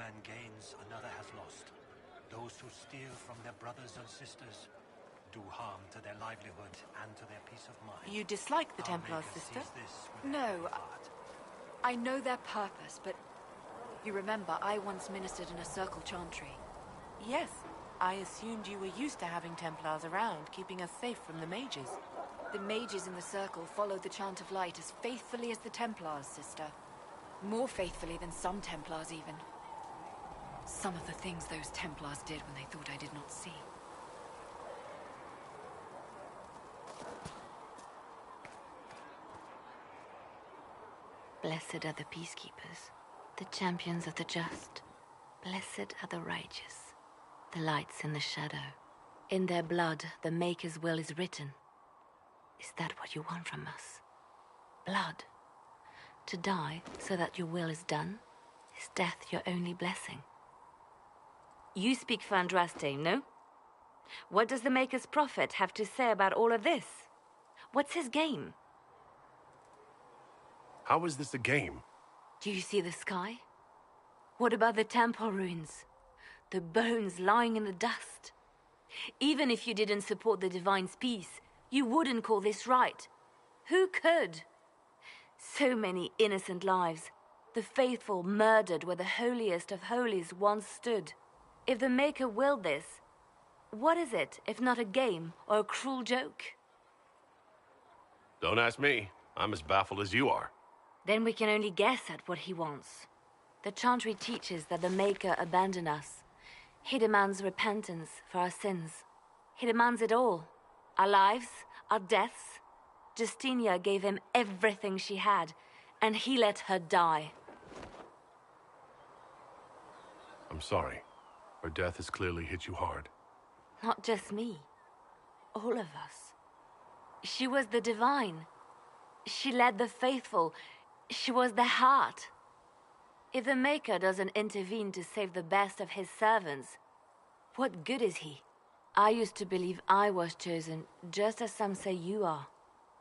man gains, another has lost. Those who steal from their brothers and sisters do harm to their livelihood and to their peace of mind. You dislike the Our Templars, Maker sister? sees this with a No, heavy heart. I know their purpose, but you remember I once ministered in a circle chantry. Yes. I assumed you were used to having Templars around, keeping us safe from the mages. The mages in the circle followed the chant of light as faithfully as the Templars, sister. More faithfully than some Templars, even. Some of the things those Templars did when they thought I did not see. Blessed are the peacekeepers, the champions of the just. Blessed are the righteous, the lights in the shadow. In their blood, the Maker's will is written. Is that what you want from us? Blood? To die so that your will is done? Is death your only blessing? You speak for Andraste, no? What does the Maker's prophet have to say about all of this? What's his game? How is this a game? Do you see the sky? What about the temple ruins? The bones lying in the dust? Even if you didn't support the Divine's peace, you wouldn't call this right. Who could? So many innocent lives. The faithful murdered where the holiest of holies once stood. If the Maker willed this, what is it if not a game or a cruel joke? Don't ask me. I'm as baffled as you are. Then we can only guess at what he wants. The chantry teaches that the Maker abandoned us. He demands repentance for our sins. He demands it all. Our lives, our deaths. Justinia gave him everything she had, and he let her die. I'm sorry. Her death has clearly hit you hard. Not just me. All of us. She was the Divine. She led the faithful. She was their heart. If the Maker doesn't intervene to save the best of his servants, what good is he? I used to believe I was chosen, just as some say you are.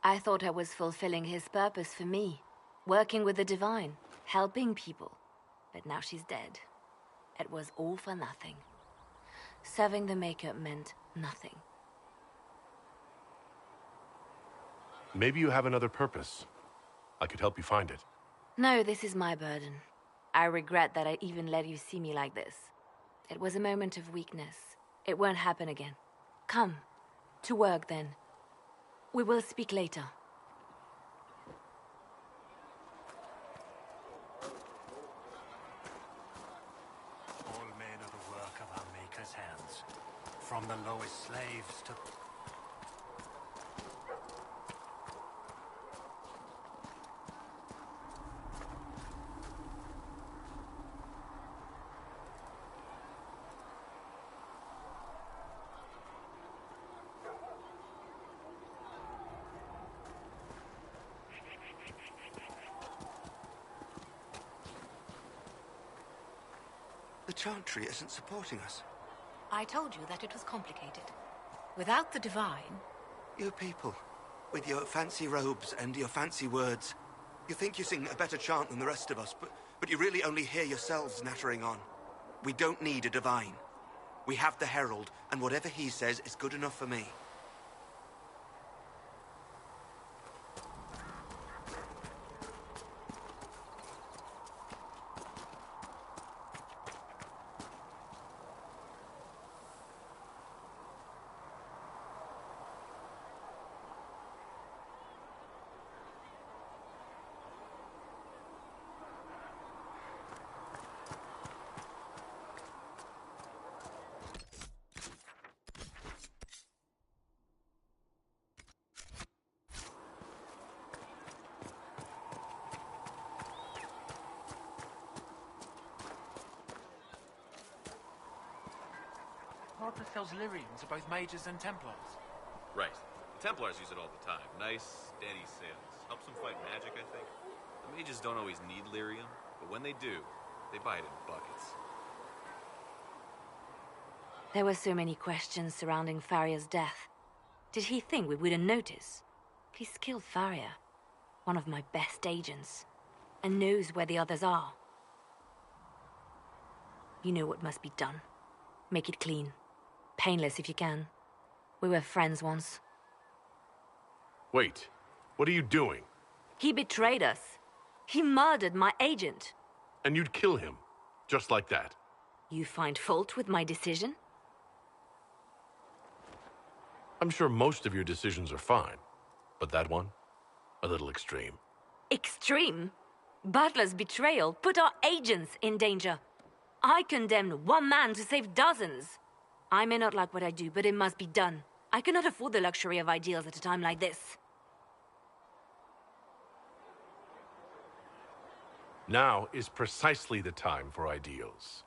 I thought I was fulfilling his purpose for me, working with the Divine, helping people. But now she's dead. It was all for nothing. Serving the Maker meant nothing. Maybe you have another purpose. I could help you find it. No, this is my burden. I regret that I even let you see me like this. It was a moment of weakness. It won't happen again. Come, to work then. We will speak later. All men are the work of our Maker's hands. From the lowest slaves to... The Chantry isn't supporting us. I told you that it was complicated. Without the Divine... You people, with your fancy robes and your fancy words, you think you sing a better chant than the rest of us, but you really only hear yourselves nattering on. We don't need a Divine. We have the Herald, and whatever he says is good enough for me. Harper sells lyrium to both mages and Templars. Right. The Templars use it all the time. Nice, steady sales. Helps them fight magic, I think. The mages don't always need lyrium, but when they do, they buy it in buckets. There were so many questions surrounding Faria's death. Did he think we wouldn't notice? He's killed Faria, one of my best agents, and knows where the others are. You know what must be done. Make it clean. Painless if you can. We were friends once. Wait, what are you doing? He betrayed us. He murdered my agent. And you'd kill him, just like that. You find fault with my decision? I'm sure most of your decisions are fine, but that one, a little extreme. Extreme? Butler's betrayal put our agents in danger. I condemned one man to save dozens. I may not like what I do, but it must be done. I cannot afford the luxury of ideals at a time like this. Now is precisely the time for ideals.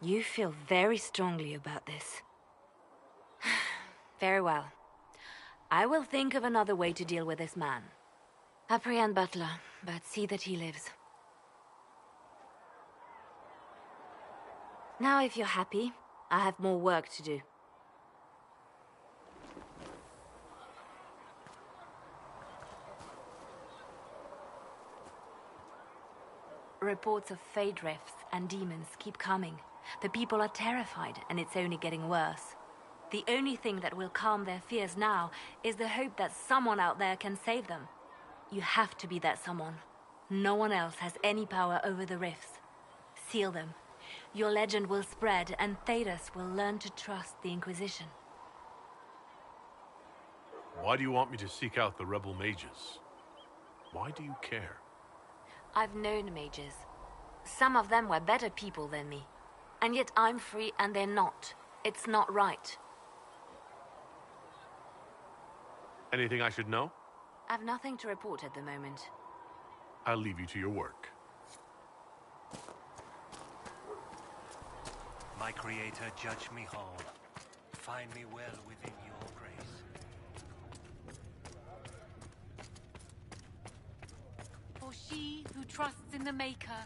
You feel very strongly about this. Very well. I will think of another way to deal with this man. Apprehend Butler, but see that he lives. Now, if you're happy, I have more work to do. Reports of fade rifts and demons keep coming. The people are terrified, and it's only getting worse. The only thing that will calm their fears now is the hope that someone out there can save them. You have to be that someone. No one else has any power over the rifts. Seal them. Your legend will spread, and Thedas will learn to trust the Inquisition. Why do you want me to seek out the rebel mages? Why do you care? I've known mages. Some of them were better people than me. And yet I'm free and they're not. It's not right. Anything I should know? I've nothing to report at the moment. I'll leave you to your work. My creator, judge me whole. Find me well within your grace. For she who trusts in the Maker,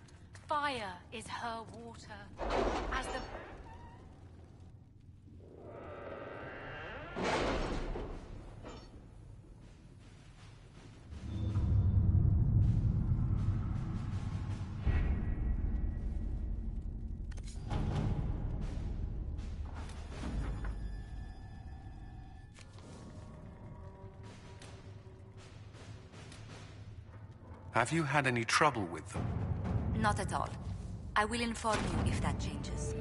fire is her water. As the... Have you had any trouble with them? Not at all. I will inform you if that changes.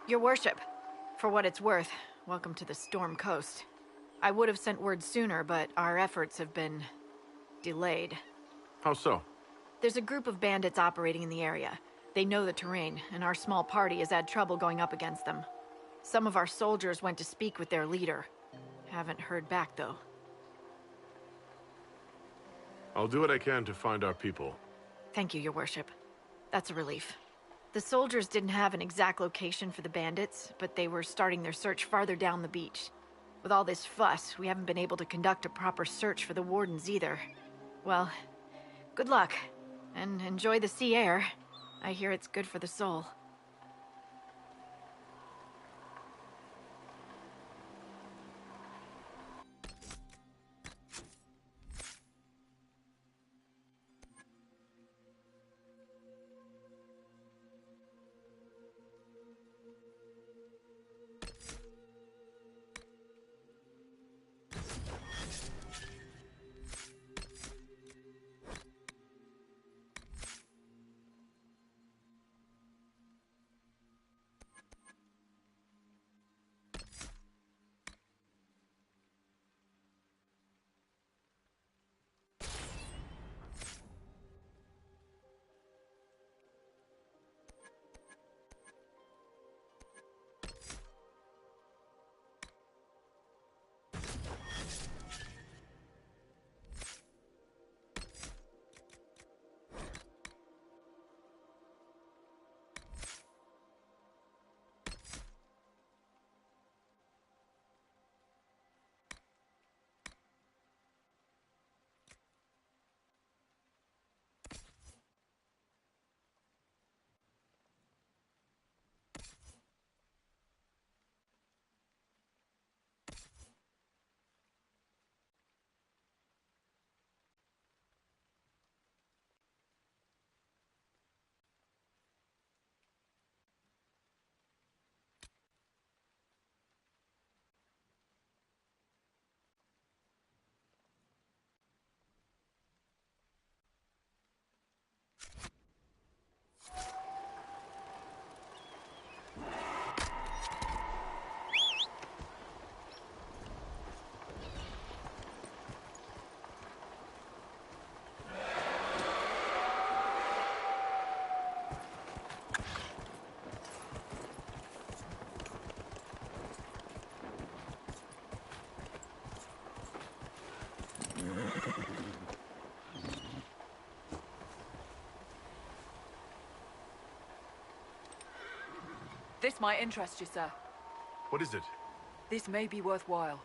Your worship, for what it's worth, welcome to the Storm Coast. I would have sent word sooner, but our efforts have been delayed. How so? There's a group of bandits operating in the area. They know the terrain, and our small party has had trouble going up against them. Some of our soldiers went to speak with their leader. Haven't heard back, though. I'll do what I can to find our people. Thank you, Your Worship. That's a relief. The soldiers didn't have an exact location for the bandits, but they were starting their search farther down the beach. With all this fuss, we haven't been able to conduct a proper search for the wardens either. Well, good luck, and enjoy the sea air. I hear it's good for the soul. This might interest you, sir. What is it? This may be worthwhile.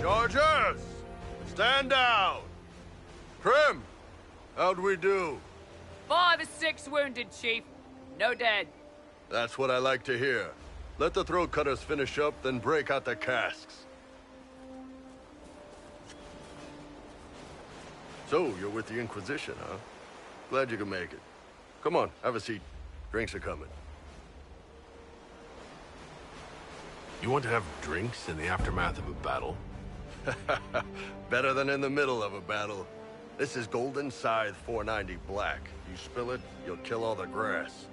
Chargers! Stand down! Prim! How'd we do? 5 or 6 wounded, Chief. No dead. That's what I like to hear. Let the throat cutters finish up, then break out the casks. So, you're with the Inquisition, huh? Glad you could make it. Come on, have a seat. Drinks are coming. You want to have drinks in the aftermath of a battle? Better than in the middle of a battle. This is Golden Scythe 490 Black. You spill it, you'll kill all the grass.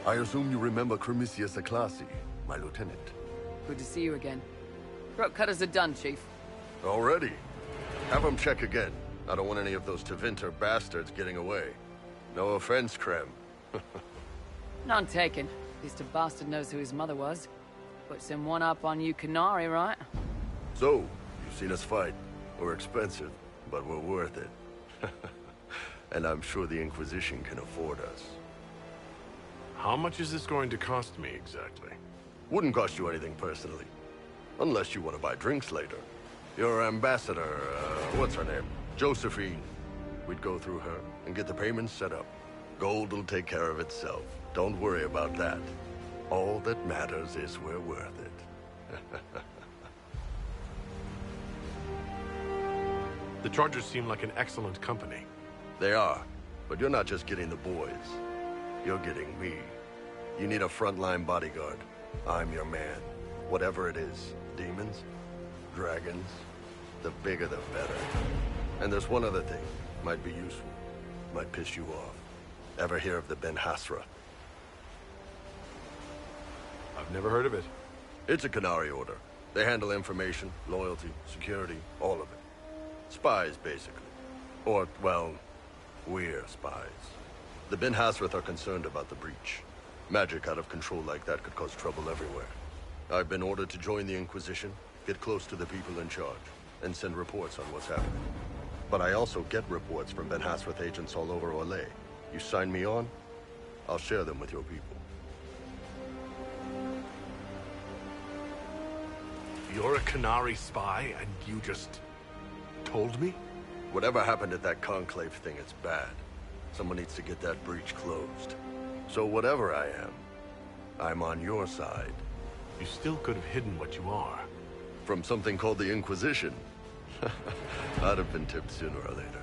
I assume you remember Cremisius Aclassi, my lieutenant. Good to see you again. Throat cutters are done, Chief. Already? Have them check again. I don't want any of those Tevinter bastards getting away. No offense, Krem. None taken. At least a bastard knows who his mother was. Puts him one up on you Canary, right? So, you've seen us fight. We're expensive, but we're worth it. And I'm sure the Inquisition can afford us. How much is this going to cost me exactly? Wouldn't cost you anything personally. Unless you want to buy drinks later. Your ambassador, what's her name? Josephine. We'd go through her and get the payments set up. Gold will take care of itself. Don't worry about that. All that matters is we're worth it. The Chargers seem like an excellent company. They are, but you're not just getting the boys. You're getting me. You need a frontline bodyguard. I'm your man. Whatever it is. Demons? Dragons? The bigger the better. And there's one other thing. Might be useful. Might piss you off. Ever hear of the Ben Hasra? I've never heard of it. It's a Canary order. They handle information, loyalty, security, all of it. Spies, basically. Or, well, we're spies. The Ben Hasrath are concerned about the breach. Magic out of control like that could cause trouble everywhere. I've been ordered to join the Inquisition, get close to the people in charge, and send reports on what's happening. But I also get reports from Ben Hasrath agents all over Orlais. You sign me on, I'll share them with your people. You're a Canary spy, and you just told me? Whatever happened at that conclave thing, it's bad. Someone needs to get that breach closed. So whatever I am, I'm on your side. You still could have hidden what you are. From something called the Inquisition. I'd have been tipped sooner or later.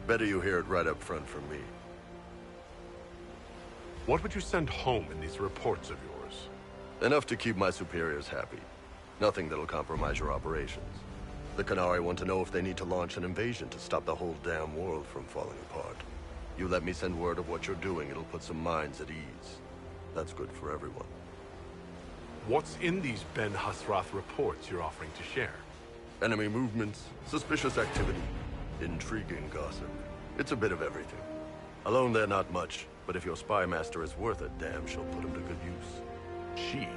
Better you hear it right up front from me. What would you send home in these reports of yours? Enough to keep my superiors happy. Nothing that'll compromise your operations. The Qunari want to know if they need to launch an invasion to stop the whole damn world from falling apart. You let me send word of what you're doing, it'll put some minds at ease. That's good for everyone. What's in these Ben Hasrath reports you're offering to share? Enemy movements, suspicious activity, intriguing gossip. It's a bit of everything. Alone they're not much, but if your spy master is worth it, damn, she'll put him to good use. She?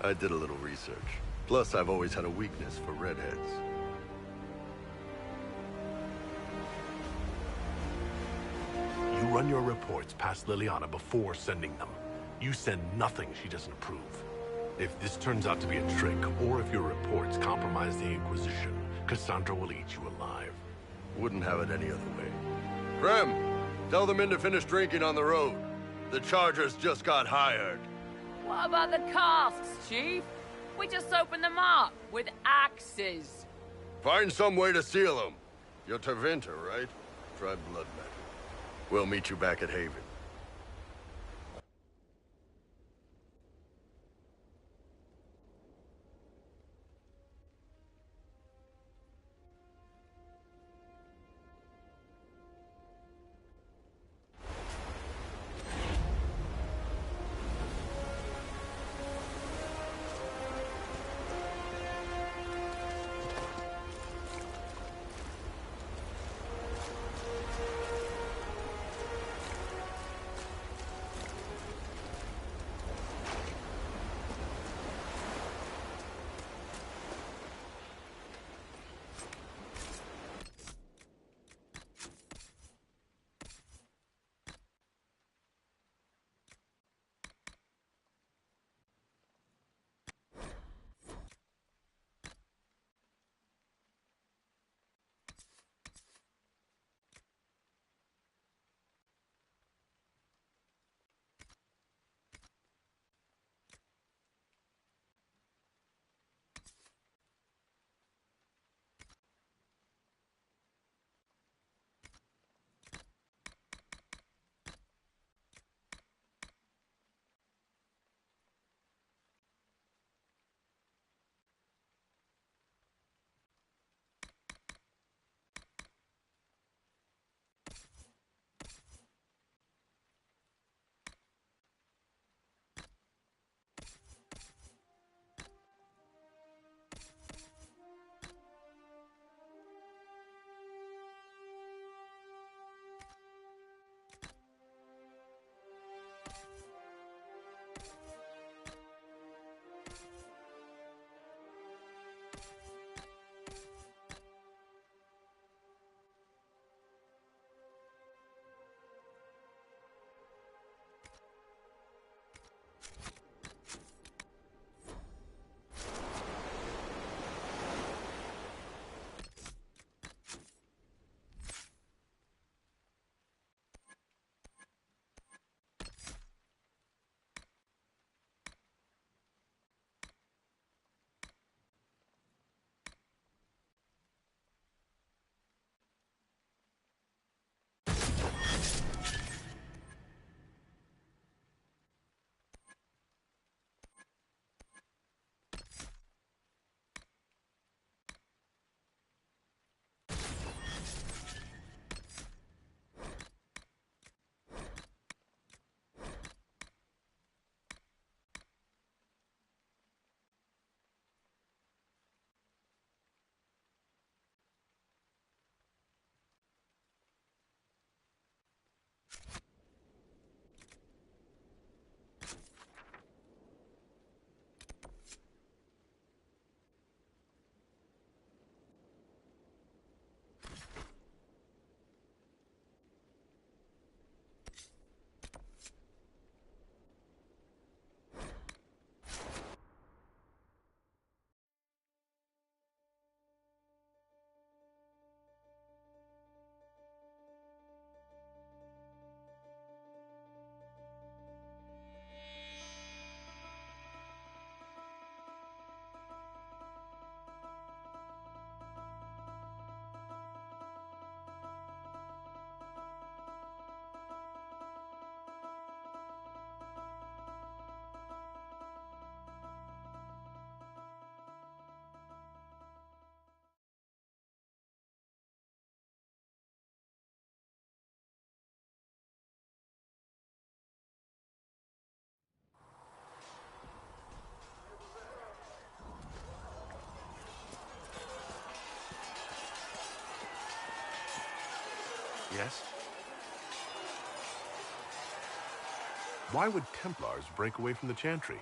I did a little research. Plus, I've always had a weakness for redheads. You run your reports past Liliana before sending them. You send nothing she doesn't approve. If this turns out to be a trick, or if your reports compromise the Inquisition, Cassandra will eat you alive. Wouldn't have it any other way. Krem, tell the men to finish drinking on the road. The Chargers just got hired. What about the casks, Chief? We just opened them up with axes. Find some way to seal them. You're Tervinter, right? Try blood magic. We'll meet you back at Haven. Yes? Why would Templars break away from the Chantry?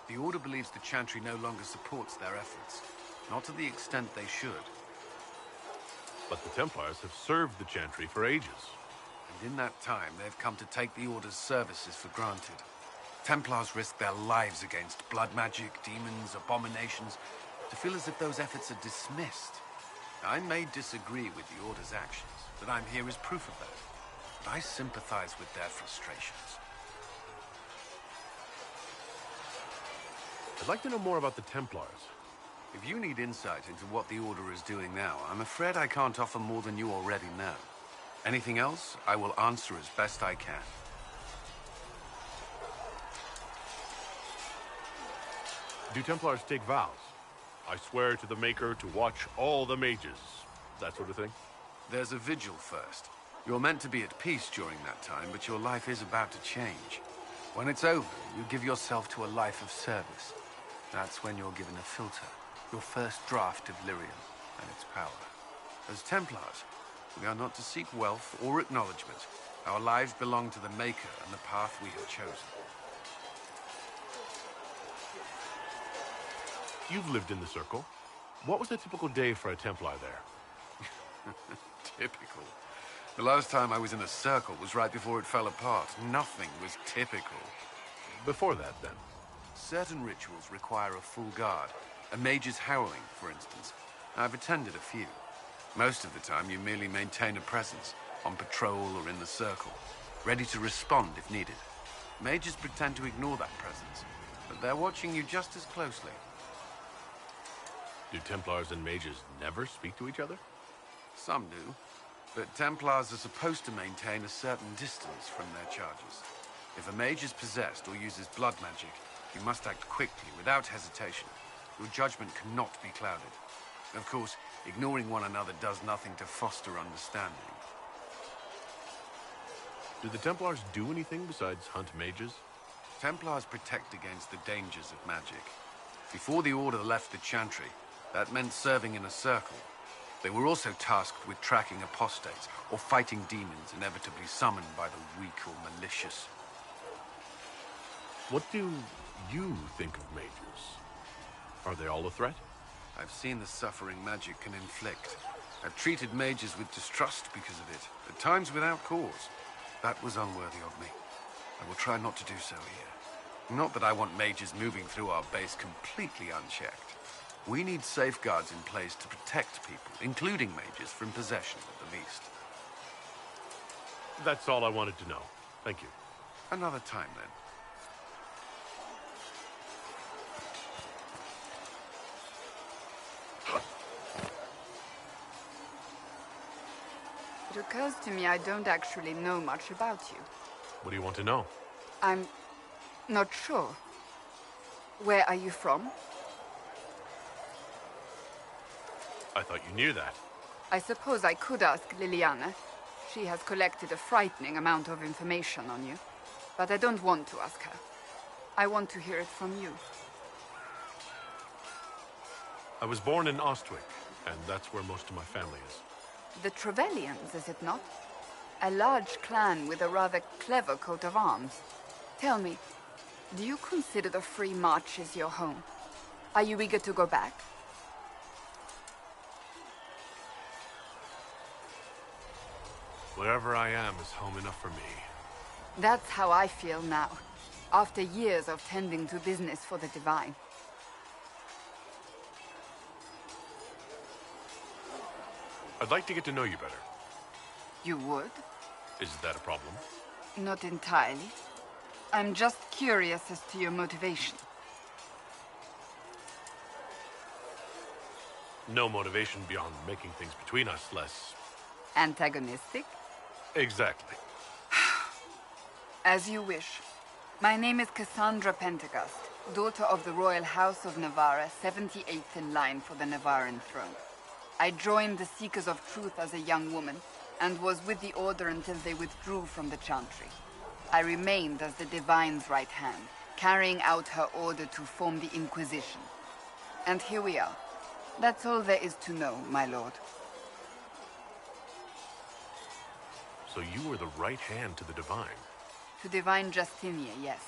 The Order believes the Chantry no longer supports their efforts. Not to the extent they should. But the Templars have served the Chantry for ages. And in that time, they've come to take the Order's services for granted. Templars risk their lives against blood magic, demons, abominations, to feel as if those efforts are dismissed. I may disagree with the Order's actions, but I'm here as proof of that. But I sympathize with their frustrations. I'd like to know more about the Templars. If you need insight into what the Order is doing now, I'm afraid I can't offer more than you already know. Anything else, I will answer as best I can. Do Templars take vows? I swear to the Maker to watch all the mages. That sort of thing? There's a vigil first. You're meant to be at peace during that time, but your life is about to change. When it's over, you give yourself to a life of service. That's when you're given a filter, your first draft of Lyrium and its power. As Templars, we are not to seek wealth or acknowledgement. Our lives belong to the Maker and the path we have chosen. You've lived in the Circle. What was a typical day for a Templar there? Typical. The last time I was in a Circle was right before it fell apart. Nothing was typical. Before that, then? Certain rituals require a full guard. A mage's howling, for instance. I've attended a few. Most of the time, you merely maintain a presence, on patrol or in the Circle, ready to respond if needed. Mages pretend to ignore that presence, but they're watching you just as closely. Do Templars and mages never speak to each other? Some do, but Templars are supposed to maintain a certain distance from their charges. If a mage is possessed or uses blood magic, you must act quickly, without hesitation. Your judgment cannot be clouded. Of course, ignoring one another does nothing to foster understanding. Do the Templars do anything besides hunt mages? Templars protect against the dangers of magic. Before the Order left the Chantry, that meant serving in a Circle. They were also tasked with tracking apostates, or fighting demons inevitably summoned by the weak or malicious. What do you think of mages? Are they all a threat? I've seen the suffering magic can inflict. I've treated mages with distrust because of it, at times without cause. That was unworthy of me. I will try not to do so here. Not that I want mages moving through our base completely unchecked. We need safeguards in place to protect people, including mages, from possession at the least. That's all I wanted to know. Thank you. Another time, then. It occurs to me I don't actually know much about you. What do you want to know? I'm not sure. Where are you from? I thought you knew that. I suppose I could ask Liliana. She has collected a frightening amount of information on you. But I don't want to ask her. I want to hear it from you. I was born in Ostwick, and that's where most of my family is. The Trevelyans, is it not? A large clan with a rather clever coat of arms. Tell me, do you consider the Freemarch as your home? Are you eager to go back? Wherever I am is home enough for me. That's how I feel now, after years of tending to business for the Divine. I'd like to get to know you better. You would? Is that a problem? Not entirely. I'm just curious as to your motivation. No motivation beyond making things between us less... Antagonistic? Exactly. As you wish. My name is Cassandra Pentagast, daughter of the Royal House of Navarra, 78th in line for the Navarran throne. I joined the Seekers of Truth as a young woman, and was with the Order until they withdrew from the Chantry. I remained as the Divine's right hand, carrying out her order to form the Inquisition. And here we are. That's all there is to know, my lord. So you were the right hand to the Divine. To Divine Justinia, yes.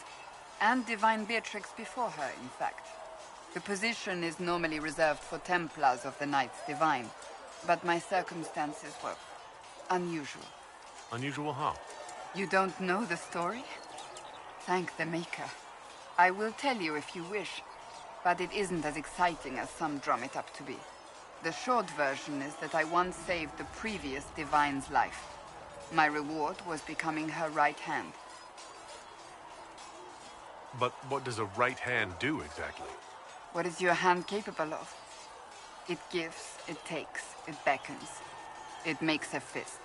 And Divine Beatrix before her, in fact. The position is normally reserved for Templars of the Knights Divine, but my circumstances were unusual. Unusual how? You don't know the story? Thank the Maker. I will tell you if you wish, but it isn't as exciting as some drum it up to be. The short version is that I once saved the previous Divine's life. My reward was becoming her right hand. But what does a right hand do exactly? What is your hand capable of? It gives, it takes, it beckons. It makes a fist.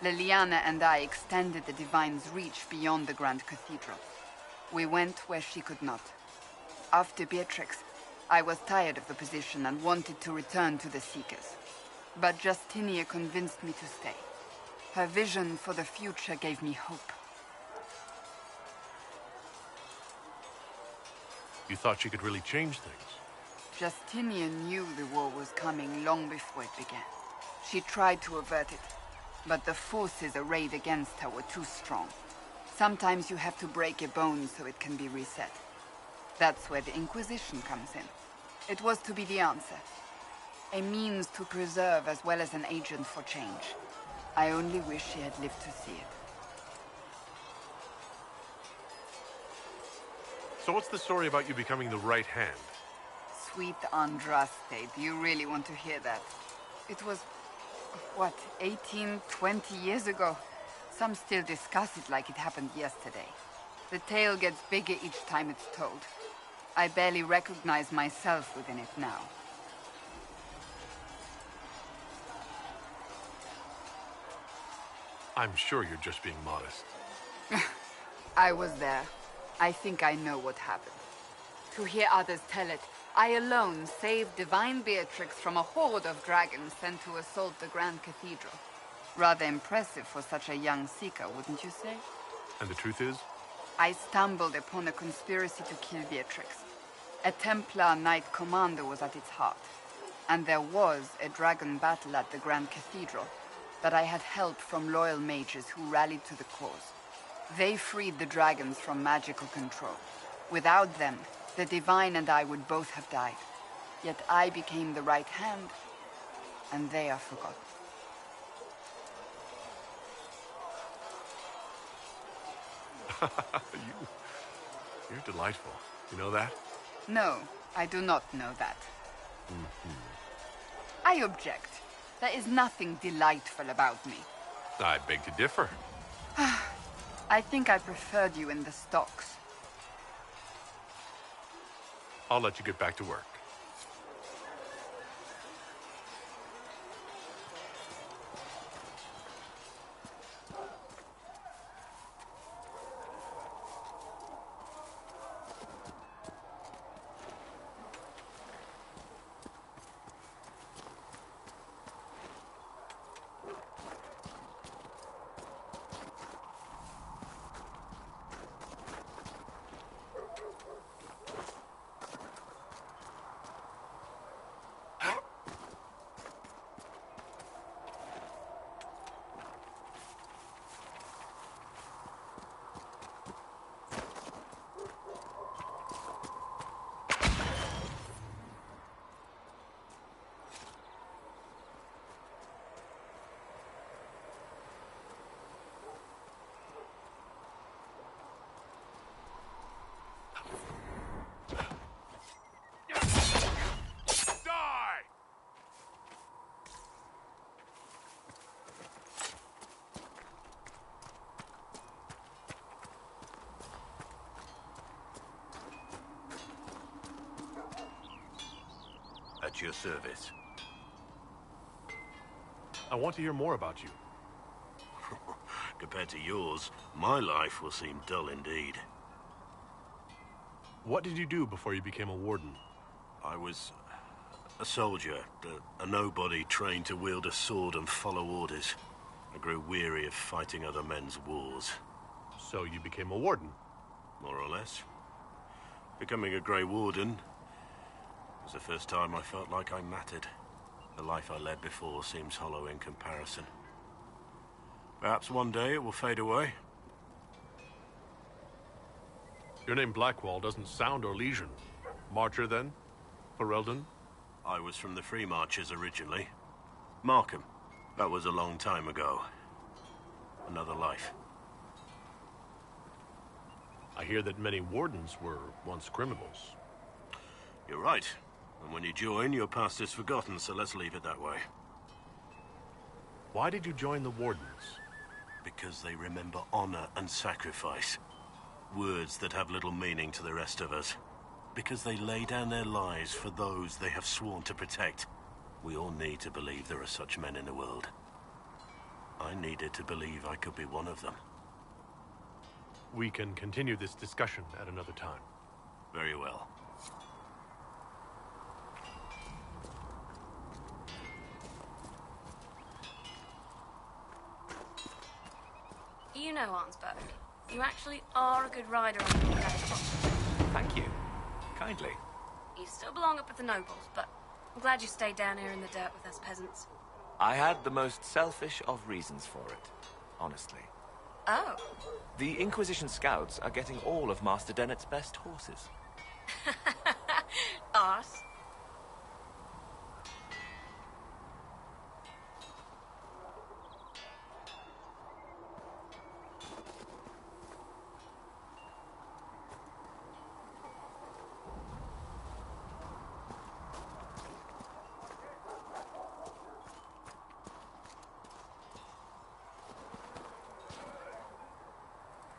Liliana and I extended the Divine's reach beyond the Grand Cathedral. We went where she could not. After Beatrix, I was tired of the position and wanted to return to the Seekers. But Justinia convinced me to stay. Her vision for the future gave me hope. You thought she could really change things? Justinia knew the war was coming long before it began. She tried to avert it, but the forces arrayed against her were too strong. Sometimes you have to break a bone so it can be reset. That's where the Inquisition comes in. It was to be the answer. A means to preserve as well as an agent for change. I only wish she had lived to see it. So what's the story about you becoming the right hand? Sweet Andraste, do you really want to hear that? It was, what, 18, 20 years ago? Some still discuss it like it happened yesterday. The tale gets bigger each time it's told. I barely recognize myself within it now. I'm sure you're just being modest. I was there. I think I know what happened. To hear others tell it, I alone saved Divine Beatrix from a horde of dragons sent to assault the Grand Cathedral. Rather impressive for such a young seeker, wouldn't you say? And the truth is? I stumbled upon a conspiracy to kill Beatrix. A Templar Knight Commander was at its heart. And there was a dragon battle at the Grand Cathedral, but I had help from loyal mages who rallied to the cause. They freed the dragons from magical control. Without them, the Divine and I would both have died. Yet I became the right hand, and they are forgotten. You're delightful. You know that? No, I do not know that. I object. There is nothing delightful about me. I beg to differ. I think I preferred you in the stocks. I'll let you get back to work. At your service. I want to hear more about you. Compared to yours, my life will seem dull indeed. What did you do before you became a warden? I was a soldier, a nobody trained to wield a sword and follow orders. I grew weary of fighting other men's wars. So you became a warden? More or less. Becoming a Grey Warden was the first time I felt like I mattered. The life I led before seems hollow in comparison. Perhaps one day it will fade away. Your name Blackwall doesn't sound Orlesian. Marcher, then? Ferelden? I was from the Freemarches originally. Markham. That was a long time ago. Another life. I hear that many wardens were once criminals. You're right. And when you join, your past is forgotten, so let's leave it that way. Why did you join the wardens? Because they remember honor and sacrifice. Words that have little meaning to the rest of us. Because they lay down their lives for those they have sworn to protect. We all need to believe there are such men in the world. I needed to believe I could be one of them. We can continue this discussion at another time. Very well. You know, Arnsberg, you actually are a good rider on your level. Thank you. Kindly. You still belong up with the nobles, but I'm glad you stayed down here in the dirt with us peasants. I had the most selfish of reasons for it, honestly. Oh. The Inquisition scouts are getting all of Master Dennett's best horses. Arse.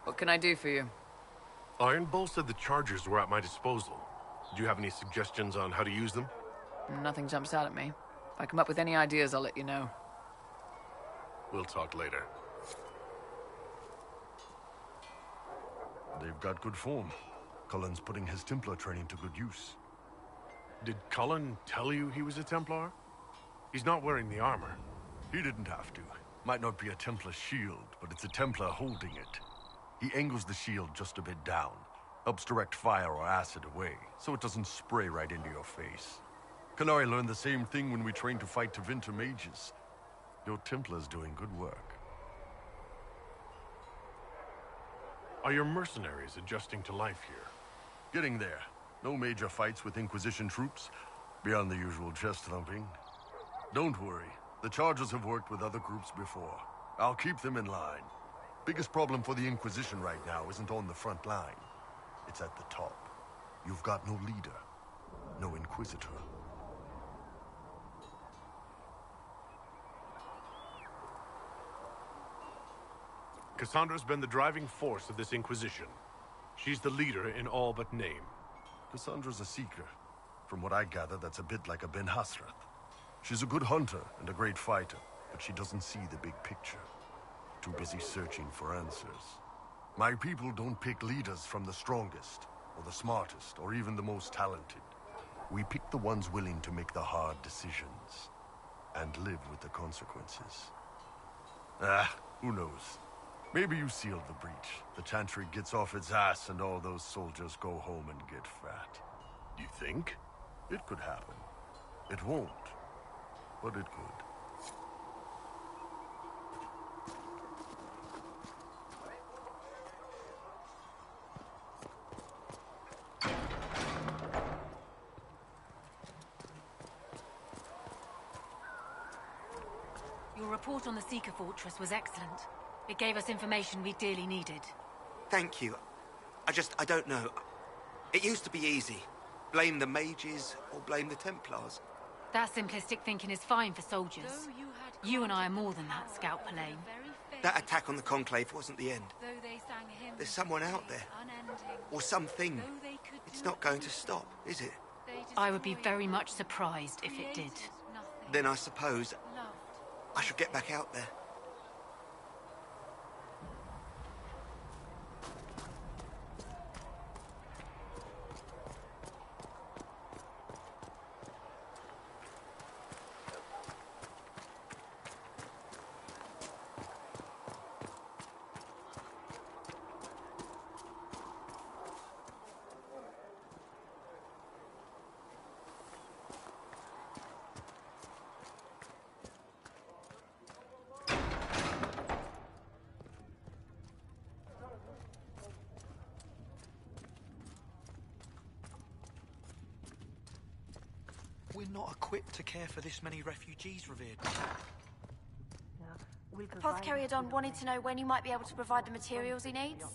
What can I do for you? Iron Bull said the chargers were at my disposal. Do you have any suggestions on how to use them? Nothing jumps out at me. If I come up with any ideas, I'll let you know. We'll talk later. They've got good form. Cullen's putting his Templar training to good use. Did Cullen tell you he was a Templar? He's not wearing the armor. He didn't have to. Might not be a Templar shield, but it's a Templar holding it. He angles the shield just a bit down, helps direct fire or acid away, so it doesn't spray right into your face. Canary learned the same thing when we trained to fight Tevinter mages. Your Templar's doing good work. Are your mercenaries adjusting to life here? Getting there. No major fights with Inquisition troops, beyond the usual chest thumping. Don't worry. The Chargers have worked with other groups before. I'll keep them in line. Biggest problem for the Inquisition right now isn't on the front line. It's at the top. You've got no leader, no Inquisitor. Cassandra's been the driving force of this Inquisition. She's the leader in all but name. Cassandra's a seeker. From what I gather, that's a bit like a Ben Hasrath. She's a good hunter and a great fighter, but she doesn't see the big picture. Too busy searching for answers. My people don't pick leaders from the strongest, or the smartest, or even the most talented. We pick the ones willing to make the hard decisions, and live with the consequences. Who knows? Maybe you sealed the breach. The Chantry gets off its ass and all those soldiers go home and get fat. You think? It could happen. It won't, but it could. Your report on the Seeker Fortress was excellent. It gave us information we dearly needed. Thank you. I don't know. It used to be easy. Blame the mages or blame the Templars. That simplistic thinking is fine for soldiers. You and I are more than that, Scout Pallane. That attack on the Conclave wasn't the end. There's someone out there. Or something. It's not going to stop, is it? I would be very much surprised if it did. Then I suppose I should get back out there. not equipped to care for this many refugees, revered. Apothecary Adon wanted to know when you might be able to provide the materials he needs.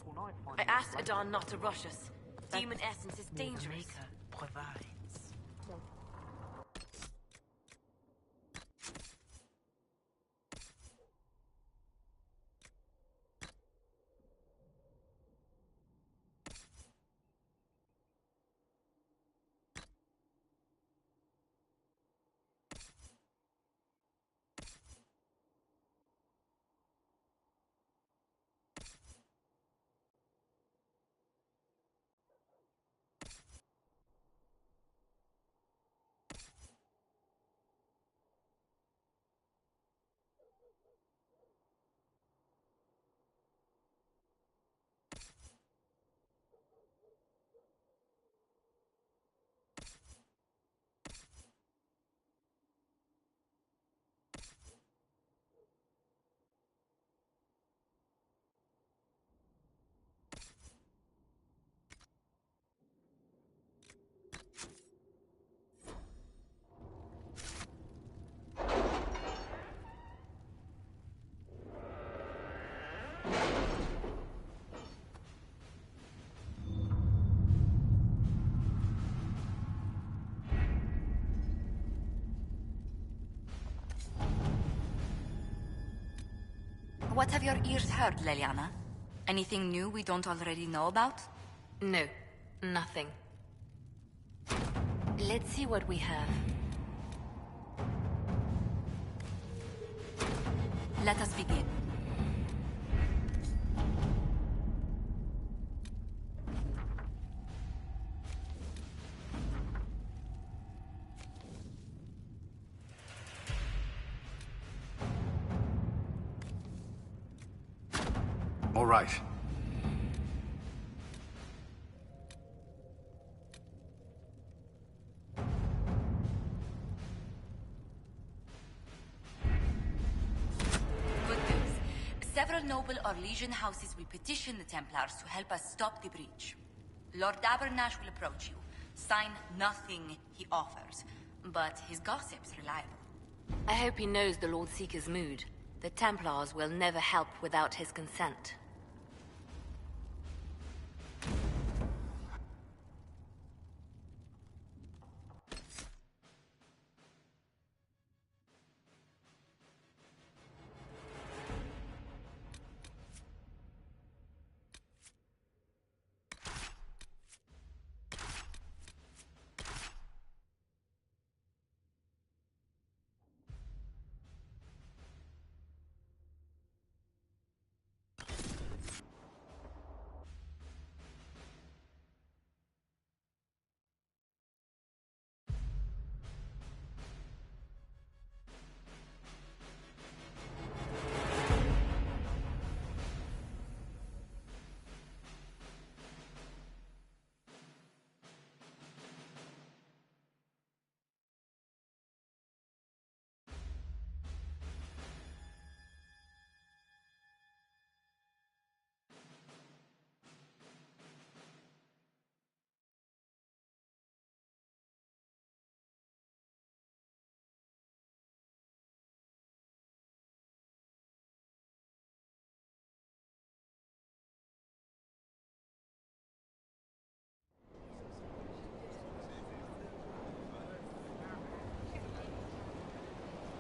I asked Adon not to rush us. Demon essence is dangerous. What have your ears heard, Leliana? Anything new we don't already know about? No, nothing. Let's see what we have. Let us begin. All right. Good news. Several noble or legion houses will petition the Templars to help us stop the breach. Lord Abernash will approach you. Sign nothing he offers, but his gossip's reliable. I hope he knows the Lord Seeker's mood. The Templars will never help without his consent.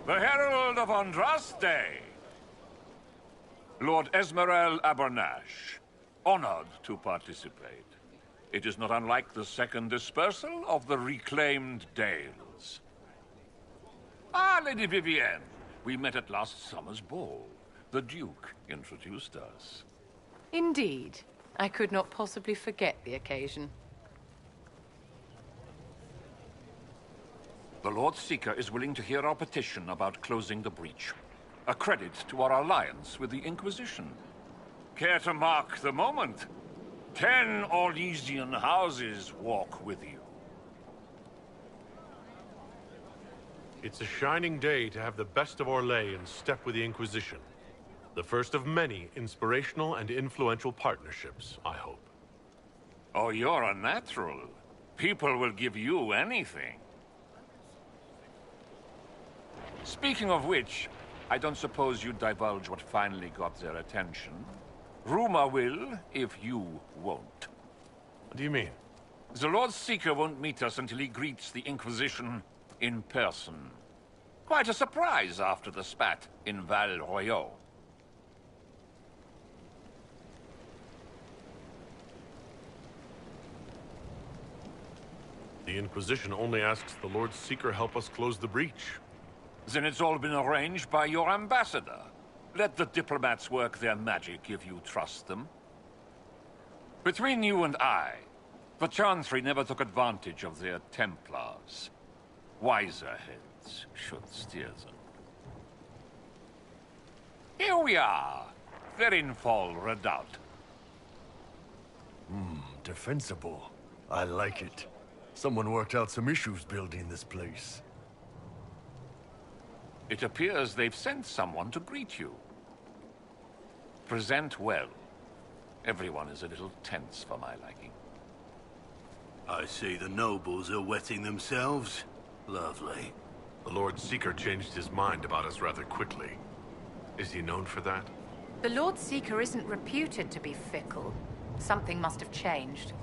The Herald of Andraste. Lord Esmerel Abernash, honored to participate. It is not unlike the second dispersal of the reclaimed Dales. Ah, Lady Vivienne, we met at last summer's ball. The Duke introduced us. Indeed. I could not possibly forget the occasion. The Lord Seeker is willing to hear our petition about closing the breach. A credit to our alliance with the Inquisition. Care to mark the moment? 10 Orlesian houses walk with you. It's a shining day to have the best of Orlais in step with the Inquisition. The first of many inspirational and influential partnerships, I hope. Oh, you're a natural. People will give you anything. Speaking of which, I don't suppose you'd divulge what finally got their attention. Rumor will, if you won't. What do you mean? The Lord Seeker won't meet us until he greets the Inquisition in person. Quite a surprise after the spat in Val Royaux. The Inquisition only asks the Lord Seeker help us close the breach. Then it's all been arranged by your ambassador. Let the diplomats work their magic if you trust them. Between you and I, the Chantry never took advantage of their Templars. Wiser heads should steer them. Here we are, Therinfol Redoubt. Defensible. I like it. Someone worked out some issues building this place. It appears they've sent someone to greet you. Present well. Everyone is a little tense for my liking. I see the nobles are wetting themselves. Lovely. The Lord Seeker changed his mind about us rather quickly. Is he known for that? The Lord Seeker isn't reputed to be fickle. Something must have changed.